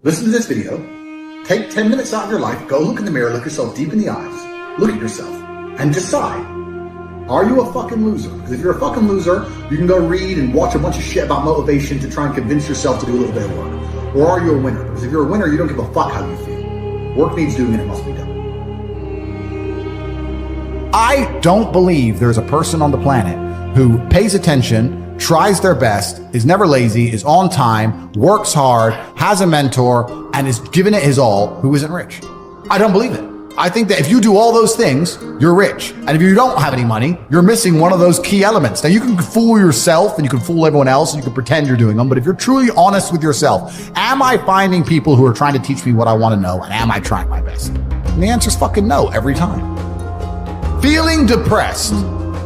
Listen to this video, take 10 minutes out of your life, go look in the mirror, look yourself deep in the eyes, look at yourself, and decide, are you a fucking loser? Because if you're a fucking loser, you can go read and watch a bunch of shit about motivation to try and convince yourself to do a little bit of work. Or are you a winner? Because if you're a winner, you don't give a fuck how you feel. Work needs doing and it must be done. I don't believe there's a person on the planet who pays attention, tries their best, is never lazy, is on time, works hard, has a mentor, and is giving it his all, who isn't rich. I don't believe it. I think that if you do all those things, you're rich. And if you don't have any money, you're missing one of those key elements. Now, you can fool yourself and you can fool everyone else and you can pretend you're doing them. But if you're truly honest with yourself, am I finding people who are trying to teach me what I want to know? And am I trying my best? And the answer is fucking no every time. Feeling depressed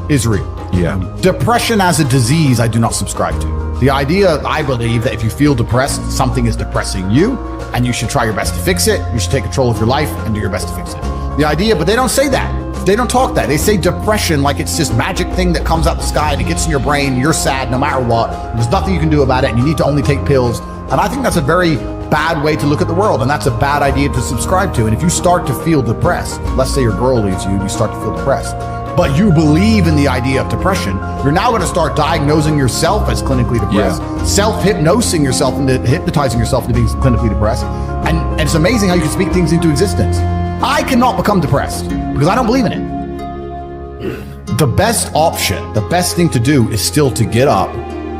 is real. Yeah. Depression as a disease, I do not subscribe to. The idea, I believe, that if you feel depressed, something is depressing you, and you should try your best to fix it. You should take control of your life and do your best to fix it. The idea, but they don't say that. They don't talk that. They say depression like it's this magic thing that comes out the sky and it gets in your brain. You're sad no matter what. There's nothing you can do about it, and you need to only take pills. And I think that's a very bad way to look at the world, and that's a bad idea to subscribe to. And if you start to feel depressed, let's say your girl leaves you and you start to feel depressed, but you believe in the idea of depression, you're now going to start diagnosing yourself as clinically depressed, self-hypnosing yourself into hypnotizing yourself into being clinically depressed. And it's amazing how you can speak things into existence. I cannot become depressed because I don't believe in it. The best option, the best thing to do is still to get up,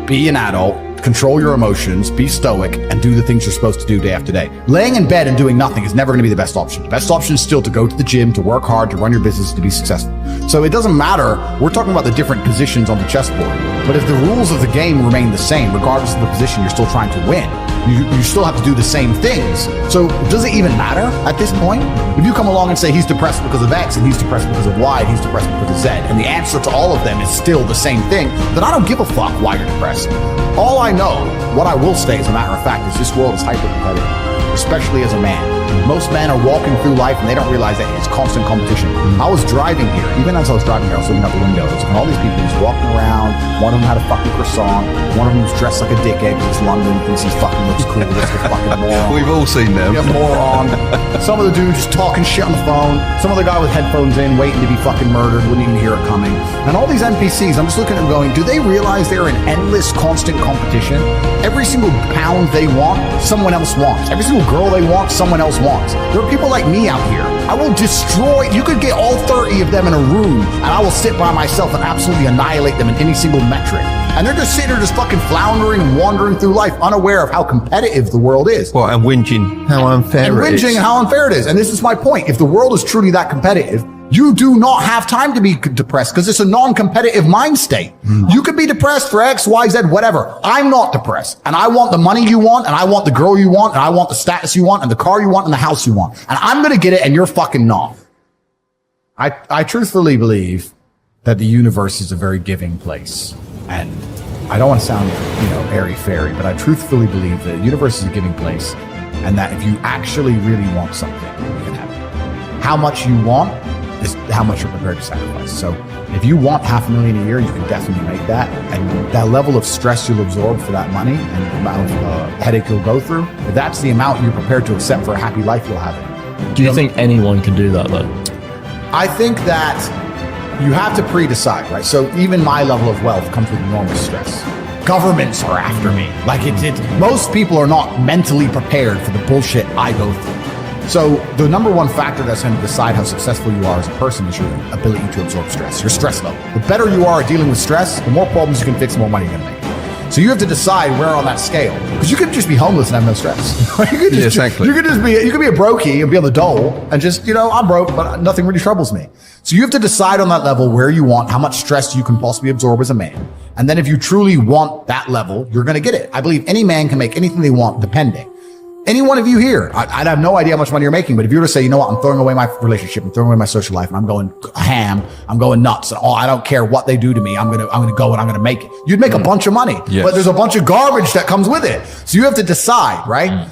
be an adult, control your emotions, be stoic, and do the things you're supposed to do day after day. Laying in bed and doing nothing is never going to be the best option. The best option is still to go to the gym, to work hard, to run your business, to be successful. So it doesn't matter. We're talking about the different positions on the chessboard. But if the rules of the game remain the same, regardless of the position you're still trying to win, you still have to do the same things. So does it even matter at this point? If you come along and say he's depressed because of X, and he's depressed because of Y, and he's depressed because of Z, and the answer to all of them is still the same thing, then I don't give a fuck why you're depressed. All I know, what I will say as a matter of fact, is this world is hyper-competitive, especially as a man. Most men are walking through life and they don't realize that it's constant competition. I was driving here, even as I was driving here, I was looking out the windows, and all these people just walking around. One of them had a fucking croissant. One of them was dressed like a dickhead because it's London, thinks he fucking looks cool. Just a fucking moron. We've all seen them. Yeah, moron. Some of the dude just talking shit on the phone. Some other guy with headphones in, waiting to be fucking murdered, wouldn't even hear it coming. And all these NPCs, I'm just looking at them going, do they realize they're in endless, constant competition? Every single pound they want, someone else wants. Every single girl they want, someone else wants. There are people like me out here. I will destroy, you could get all 30 of them in a room, and I will sit by myself and absolutely annihilate them in any single metric. And they're just sitting there just fucking floundering and wandering through life, unaware of how competitive the world is. Well, and whinging how unfair it is. And how unfair it is. And this is my point. If the world is truly that competitive, you do not have time to be depressed because it's a non-competitive mind state. You could be depressed for X, Y, Z, whatever. I'm not depressed. And I want the money you want, and I want the girl you want, and I want the status you want, and the car you want, and the house you want. And I'm going to get it, and you're fucking not. I truthfully believe that the universe is a very giving place. And I don't want to sound, airy-fairy, but I truthfully believe that the universe is a giving place, and that if you actually really want something, you can have it. How much you want is how much you're prepared to sacrifice. So if you want $500,000 a year, you can definitely make that. And that level of stress you'll absorb for that money and the amount of headache you'll go through, if that's the amount you're prepared to accept for a happy life, you'll have it. Do you think anyone can do that though? I think that you have to pre-decide, right? So even my level of wealth comes with enormous stress. Governments are after me. Like most people are not mentally prepared for the bullshit I go through. So the number one factor that's going to decide how successful you are as a person is your ability to absorb stress, your stress level. The better you are at dealing with stress, the more problems you can fix, the more money you're going to make. So you have to decide where on that scale, because you could just be homeless and have no stress. You could just, exactly. You could be a brokey and be on the dole and just, I'm broke, but nothing really troubles me. So you have to decide on that level where you want, how much stress you can possibly absorb as a man. And then if you truly want that level, you're going to get it. I believe any man can make anything they want, depending. Any one of you here, I'd have no idea how much money you're making, but if you were to say, you know what, I'm throwing away my relationship, I'm throwing away my social life, and I'm going ham, I'm going nuts, and I don't care what they do to me, I'm gonna go and I'm gonna make it. You'd make a bunch of money, but there's a bunch of garbage that comes with it. So you have to decide, right?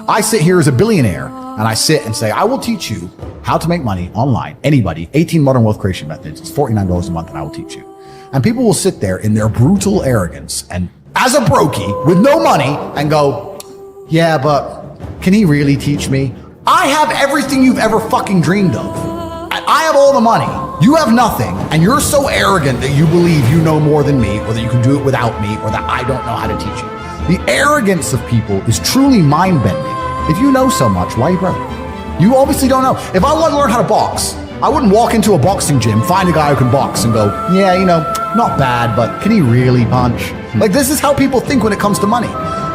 I sit here as a billionaire, and I sit and say, I will teach you how to make money online. Anybody, 18 modern wealth creation methods. It's $49 a month, and I will teach you. And people will sit there in their brutal arrogance and as a brokey with no money and go, Yeah, but can he really teach me? I have everything you've ever fucking dreamed of. I have all the money. You have nothing, and you're so arrogant that you believe you know more than me, or that you can do it without me, or that I don't know how to teach you. The arrogance of people is truly mind-bending. If you know so much, why are you broke? You obviously don't know. If I want to learn how to box, I wouldn't walk into a boxing gym, find a guy who can box and go, yeah, you know, not bad, but can he really punch? Like, this is how people think when it comes to money.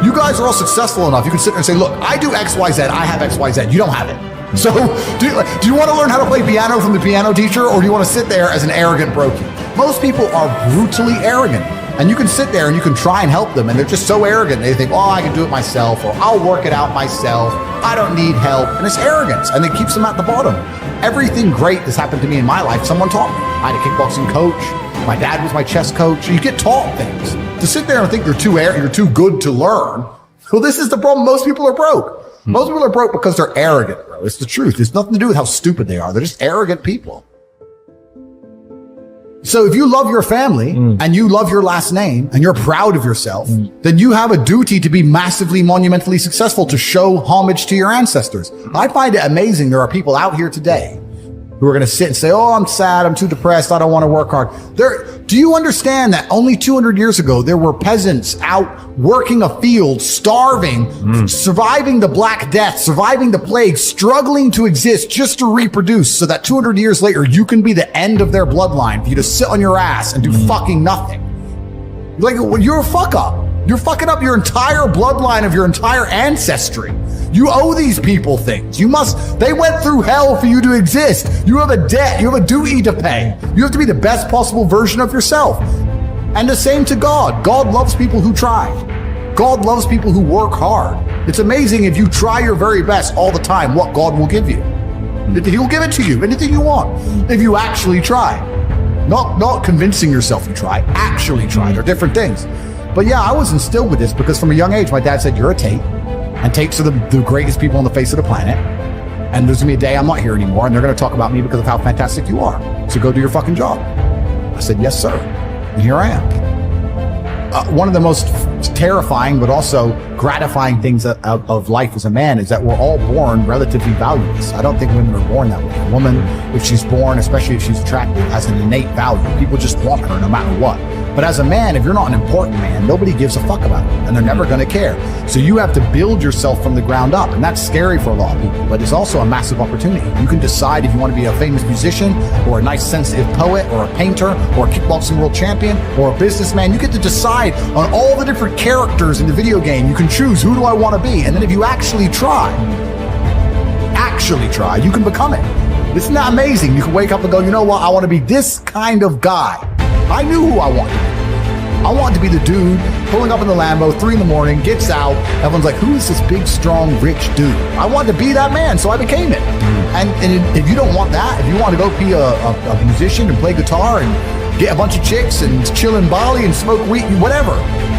You guys are all successful enough. You can sit there and say, look, I do X, Y, Z. I have X, Y, Z. You don't have it. So do you want to learn how to play piano from the piano teacher, or do you want to sit there as an arrogant brokey? Most people are brutally arrogant, and you can sit there and you can try and help them, and they're just so arrogant. They think, oh, I can do it myself, or I'll work it out myself. I don't need help. And it's arrogance, and it keeps them at the bottom. Everything great that's happened to me in my life, someone taught me. I had a kickboxing coach. My dad was my chess coach. You get taught things. To sit there and think you're too good to learn. Well, this is the problem. Most people are broke. Most people are broke because they're arrogant, bro. It's the truth. It's nothing to do with how stupid they are. They're just arrogant people. So if you love your family and you love your last name and you're proud of yourself, then you have a duty to be massively, monumentally successful, to show homage to your ancestors. I find it amazing there are people out here today who are going to sit and say, oh, I'm sad, I'm too depressed, I don't want to work hard. Do you understand that only 200 years ago, there were peasants out working a field, starving, surviving the Black Death, surviving the plague, struggling to exist just to reproduce, so that 200 years later, you can be the end of their bloodline, for you to sit on your ass and do fucking nothing. Like, you're a fuck up. You're fucking up your entire bloodline of your entire ancestry. You owe these people things. They went through hell for you to exist. You have a debt. You have a duty to pay. You have to be the best possible version of yourself. And the same to God. God loves people who try. God loves people who work hard. It's amazing if you try your very best all the time, what God will give you. He'll give it to you, anything you want, if you actually try. Not convincing yourself you try, actually try. They're different things. But yeah, I was instilled with this because from a young age, my dad said, you're a Tate. And Tates are the greatest people on the face of the planet. And there's gonna be a day I'm not here anymore, and they're gonna talk about me because of how fantastic you are. So go do your fucking job. I said, yes, sir. And here I am. One of the most terrifying but also gratifying things of life as a man is that we're all born relatively valueless. I don't think women are born that way. A woman, if she's born, especially if she's attractive, has an innate value. People just want her no matter what. But as a man, if you're not an important man, nobody gives a fuck about it, and they're never going to care. So you have to build yourself from the ground up, and that's scary for a lot of people, but it's also a massive opportunity. You can decide if you want to be a famous musician, or a nice sensitive poet, or a painter, or a kickboxing world champion, or a businessman. You get to decide on all the different characters in the video game. You can choose, who do I want to be? And then if you actually try, you can become it. Isn't that amazing? You can wake up and go, you know what? I want to be this kind of guy. I knew who I wanted to be. I wanted to be the dude pulling up in the Lambo, 3 a.m, gets out. Everyone's like, who is this big, strong, rich dude? I wanted to be that man, so I became it. And if you don't want that, if you want to go be a musician and play guitar and get a bunch of chicks and chill in Bali and smoke weed, whatever,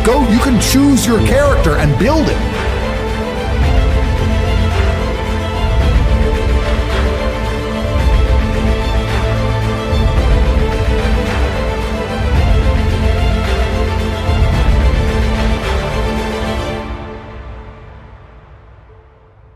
go, you can choose your character and build it.